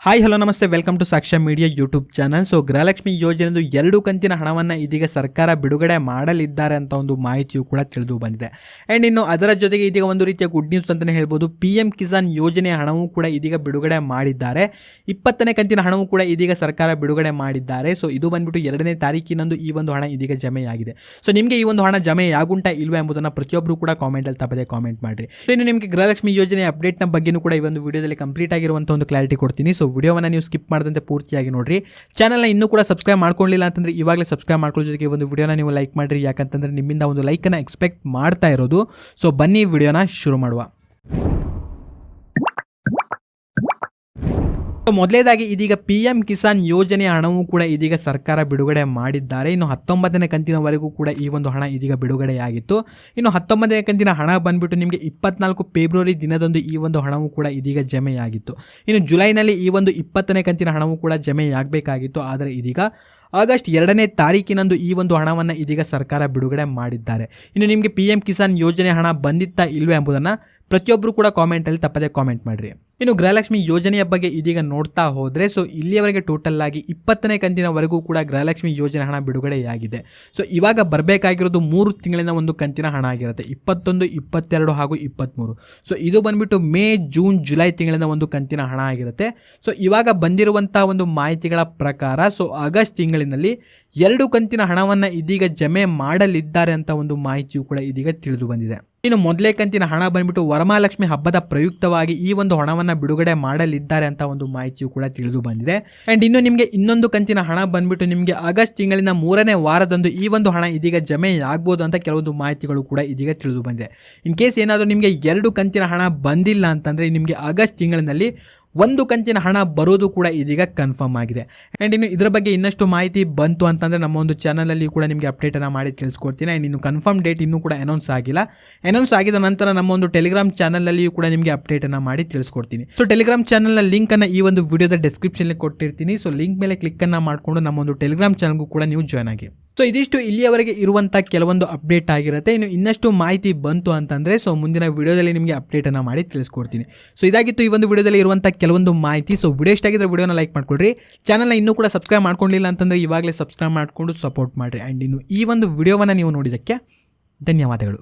Hi hello ನಮಸ್ತೆ, welcome to Sakshya media YouTube channel. So Gruhalakshmi ಯೋಜನೆದು 2 ಕಂತಿನ ಹಣವನ್ನು ಇದೀಗ ಸರ್ಕಾರ ಬಿಡುಗಡೆ ಮಾಡಲಿದ್ದಾರೆ ಅಂತ ಒಂದು ಮಾಹಿತಿಯು ಕೂಡ ತಿಳಿದು ಬಂದಿದೆ. ಆ್ಯಂಡ್ ಇನ್ನು ಅದರ ಜೊತೆಗೆ ಇದೀಗ ಒಂದು ರೀತಿಯ ಗುಡ್ ನ್ಯೂಸ್ ಅಂತಲೇ ಹೇಳ್ಬೋದು. PM ಕಿಸಾನ್ ಯೋಜನೆಯ ಹಣವೂ ಕೂಡ ಇದೀಗ ಬಿಡುಗಡೆ ಮಾಡಿದ್ದಾರೆ. 20ನೇ ಕಂತಿನ ಹಣವೂ ಕೂಡ ಇದೀಗ ಸರ್ಕಾರ ಬಿಡುಗಡೆ ಮಾಡಿದ್ದಾರೆ. ಸೊ ಇದು ಬಂದ್ಬಿಟ್ಟು 2ನೇ ತಾರೀಕಿನಂದು ಈ ಒಂದು ಹಣ ಇದೀಗ ಜಮೆಯಾಗಿದೆ. ಸೊ ನಿಮಗೆ ಈ ಒಂದು ಹಣ ಜಮೆಯಾಗುಂಟಾ ಇಲ್ವಾ ಎಂಬುದನ್ನು ಪ್ರತಿಯೊಬ್ಬರು ಕೂಡ ಕಾಮೆಂಟಲ್ಲಿ ತಪ್ಪದೆ ಕಾಮೆಂಟ್ ಮಾಡಿರಿ. ಸೊ ಇನ್ನು ನಿಮಗೆ ಗೃಹಲಕ್ಷ್ಮಿ ಯೋಜನೆಯ ಅಪ್ಡೇಟ್ನ ಬಗ್ಗೆಯೂ ಕೂಡ ಈ ಒಂದು ವಿಡಿಯೋದಲ್ಲಿ ಕಂಪ್ಲೀಟ್ ಆಗಿರುವಂಥ ಒಂದು ಕ್ಲಾರಿಟಿ ಕೊಡ್ತೀನಿ. ಸೊ ವಿಡಿಯೋವನ್ನು ನೀವು ಸ್ಕಿಪ್ ಮಾಡದಂತೆ ಪೂರ್ತಿಯಾಗಿ ನೋಡ್ರಿ. ಚಾನಲ್ನ ಇನ್ನೂ ಕೂಡ ಸಬ್ಸ್ಕ್ರೈಬ್ ಮಾಡ್ಕೊಳ್ಳಿಲ್ಲ ಅಂತಂದ್ರೆ ಇವಾಗಲೇ ಸಬ್ಸ್ಕ್ರೈಬ್ ಮಾಡ್ಕೊಳ್ಳೋ ಜೊತೆಗೆ ಒಂದು ವಿಡಿಯೋನ ನೀವು ಲೈಕ್ ಮಾಡಿರಿ, ಯಾಕಂತಂದ್ರೆ ನಿಮ್ಮಿಂದ ಒಂದು ಲೈಕನ್ನು ಎಕ್ಸ್ಪೆಕ್ಟ್ ಮಾಡ್ತಾ ಇರೋದು. ಸೊ ಬನ್ನಿ ವಿಡಿಯೋನ ಶುರು ಮಾಡುವ. ಮೊದಲೇದಾಗಿ ಇದೀಗ PM ಕಿಸಾನ್ ಯೋಜನೆಯ ಹಣವೂ ಕೂಡ ಇದೀಗ ಸರ್ಕಾರ ಬಿಡುಗಡೆ ಮಾಡಿದ್ದಾರೆ. ಇನ್ನು 19ನೇ ಕಂತಿನವರೆಗೂ ಕೂಡ ಈ ಒಂದು ಹಣ ಇದೀಗ ಬಿಡುಗಡೆಯಾಗಿತ್ತು. ಇನ್ನು 19ನೇ ಕಂತಿನ ಹಣ ಬಂದ್ಬಿಟ್ಟು ನಿಮಗೆ 24 ಫೆಬ್ರವರಿ ದಿನದಂದು ಈ ಒಂದು ಹಣವೂ ಕೂಡ ಇದೀಗ ಜಮೆಯಾಗಿತ್ತು. ಇನ್ನು ಜುಲೈನಲ್ಲಿ ಈ ಒಂದು 20ನೇ ಕಂತಿನ ಹಣವೂ ಕೂಡ ಜಮೆಯಾಗಬೇಕಾಗಿತ್ತು. ಆದರೆ ಇದೀಗ ಆಗಸ್ಟ್ 2ನೇ ತಾರೀಕಿನಂದು ಈ ಒಂದು ಹಣವನ್ನು ಇದೀಗ ಸರ್ಕಾರ ಬಿಡುಗಡೆ ಮಾಡಿದ್ದಾರೆ. ಇನ್ನು ನಿಮಗೆ PM ಕಿಸಾನ್ ಯೋಜನೆ ಹಣ ಬಂದಿತ್ತಾ ಇಲ್ವೇ ಎಂಬುದನ್ನು ಪ್ರತಿಯೊಬ್ಬರು ಕೂಡ ಕಾಮೆಂಟಲ್ಲಿ ತಪ್ಪದೆ ಕಾಮೆಂಟ್ ಮಾಡಿರಿ. ಇನ್ನು ಗೃಹಲಕ್ಷ್ಮಿ ಯೋಜನೆಯ ಬಗ್ಗೆ ಇದೀಗ ನೋಡ್ತಾ ಹೋದರೆ, ಸೊ ಇಲ್ಲಿಯವರೆಗೆ ಟೋಟಲ್ ಆಗಿ 20ನೇ ಕಂತಿನವರೆಗೂ ಕೂಡ ಗೃಹಲಕ್ಷ್ಮಿ ಯೋಜನೆ ಹಣ ಬಿಡುಗಡೆಯಾಗಿದೆ. ಸೊ ಇವಾಗ ಬರಬೇಕಾಗಿರೋದು 3 ತಿಂಗಳಿನ ಒಂದು ಕಂತಿನ ಹಣ ಆಗಿರುತ್ತೆ, 21, 22 ಹಾಗೂ 23. ಸೊ ಇದು ಬಂದ್ಬಿಟ್ಟು ಮೇ, ಜೂನ್, ಜುಲೈ ತಿಂಗಳಿನ ಒಂದು ಕಂತಿನ ಹಣ ಆಗಿರುತ್ತೆ. ಸೊ ಇವಾಗ ಬಂದಿರುವಂಥ ಒಂದು ಮಾಹಿತಿಗಳ ಪ್ರಕಾರ ಸೊ ಆಗಸ್ಟ್ ತಿಂಗಳಿನಲ್ಲಿ 2 ಕಂತಿನ ಹಣವನ್ನು ಇದೀಗ ಜಮೆ ಮಾಡಲಿದ್ದಾರೆ ಅಂತ ಒಂದು ಮಾಹಿತಿಯು ಕೂಡ ಇದೀಗ ತಿಳಿದು ಬಂದಿದೆ. ಇನ್ನು ಮೊದಲೇ ಕಂತಿನ ಹಣ ಬಂದ್ಬಿಟ್ಟು ವರಮಹಾಲಕ್ಷ್ಮಿ ಹಬ್ಬದ ಪ್ರಯುಕ್ತವಾಗಿ ಈ ಒಂದು ಹಣವನ್ನು ಬಿಡುಗಡೆ ಮಾಡಲಿದ್ದಾರೆ ಅಂತ ಒಂದು ಮಾಹಿತಿಯು ಕೂಡ ತಿಳಿದು ಬಂದಿದೆ. ಆ್ಯಂಡ್ ಇನ್ನು ನಿಮಗೆ ಇನ್ನೊಂದು ಕಂತಿನ ಹಣ ಬಂದ್ಬಿಟ್ಟು ನಿಮಗೆ ಆಗಸ್ಟ್ ತಿಂಗಳಿನ 3ನೇ ವಾರದಂದು ಈ ಒಂದು ಹಣ ಇದೀಗ ಜಮೆ ಆಗ್ಬೋದು ಅಂತ ಕೆಲವೊಂದು ಮಾಹಿತಿಗಳು ಕೂಡ ಇದೀಗ ತಿಳಿದು ಬಂದಿದೆ. ಇನ್ ಕೇಸ್ ಏನಾದರೂ ನಿಮಗೆ 2 ಕಂತಿನ ಹಣ ಬಂದಿಲ್ಲ ಅಂತಂದರೆ ನಿಮಗೆ ಆಗಸ್ಟ್ ತಿಂಗಳಿನಲ್ಲಿ 1 ಕಂತಿನ ಹಣ ಬರೋದು ಕೂಡ ಇದೀಗ ಕನ್ಫರ್ಮ್ ಆಗಿದೆ. ಆ್ಯಂಡ್ ಇನ್ನು ಇದರ ಬಗ್ಗೆ ಇನ್ನಷ್ಟು ಮಾಹಿತಿ ಬಂತು ಅಂತಂದರೆ ನಮ್ಮ ಒಂದು ಚಾನಲಲ್ಲಿ ಕೂಡ ನಿಮಗೆ ಅಪ್ಡೇಟನ್ನು ಮಾಡಿ ತಿಳಿಸ್ಕೊಡ್ತೀನಿ. ಆ್ಯಂಡ್ ಇನ್ನು ಕನ್ಫರ್ಮ್ ಡೇಟ್ ಇನ್ನೂ ಕೂಡ ಅನೌನ್ಸ್ ಆಗಿಲ್ಲ. ಅನೌನ್ಸ್ ಆಗಿದ ನಂತರ ನಮ್ಮ ಒಂದು ಟೆಲಿಗ್ರಾಮ್ ಚಾನಲಲ್ಲಿಯೂ ಕೂಡ ನಿಮಗೆ ಅಪ್ಡೇಟನ್ನು ಮಾಡಿ ತಿಳಿಸ್ಕೊಡ್ತೀನಿ. ಸೊ ಟೆಲಿಗ್ರಾಮ್ ಚಾನಲ್ನ ಲಿಂಕನ್ನು ಈ ಒಂದು ವಿಡಿಯೋದ ಡಿಸ್ಕ್ರಿಪ್ಷನ್ಲಿ ಕೊಟ್ಟಿರ್ತೀನಿ. ಸೊ ಲಿಂಕ್ ಮೇಲೆ ಕ್ಲಿಕ್ಕನ್ನು ಮಾಡಿಕೊಂಡು ನಮ್ಮ ಒಂದು ಟೆಲಿಗ್ರಾಮ್ ಚಾನಲ್ಗೂ ಕೂಡ ನೀವು ಜಾಯ್ನ್ ಆಗಿ. ಸೊ ಇದಿಷ್ಟು ಇಲ್ಲಿಯವರೆಗೆ ಇರುವಂಥ ಕೆಲವೊಂದು ಅಪ್ಡೇಟ್ ಆಗಿರುತ್ತೆ. ಇನ್ನು ಇನ್ನಷ್ಟು ಮಾಹಿತಿ ಬಂತು ಅಂತಂದರೆ ಸೊ ಮುಂದಿನ ವಿಡಿಯೋದಲ್ಲಿ ನಿಮಗೆ ಅಪ್ಡೇಟನ್ನು ಮಾಡಿ ತಿಳಿಸ್ಕೊಡ್ತೀನಿ. ಸೊ ಇದಾಗಿತ್ತು ಈ ಒಂದು ವಿಡಿಯೋದಲ್ಲಿ ಇರುವಂಥ ಕೆಲವೊಂದು ಮಾಹಿತಿ. ಸೊ ವಿಡಿಯೋ ಇಷ್ಟ ಆಗಿದ್ರೆ ವಿಡಿಯೋನ ಲೈಕ್ ಮಾಡ್ಕೊಳ್ರಿ. ಚಾನಲ್ನ ಇನ್ನೂ ಕೂಡ ಸಬ್ಸ್ಕ್ರೈಬ್ ಮಾಡ್ಕೊಂಡಿಲ್ಲ ಅಂತಂದರೆ ಇವಾಗಲೇ ಸಬ್ಸ್ಕ್ರೈಬ್ ಮಾಡಿಕೊಂಡು ಸಪೋರ್ಟ್ ಮಾಡಿರಿ. ಆ್ಯಂಡ್ ಇನ್ನು ಈ ಒಂದು ವಿಡಿಯೋವನ್ನು ನೀವು ನೋಡಿದ್ದಕ್ಕೆ ಧನ್ಯವಾದಗಳು.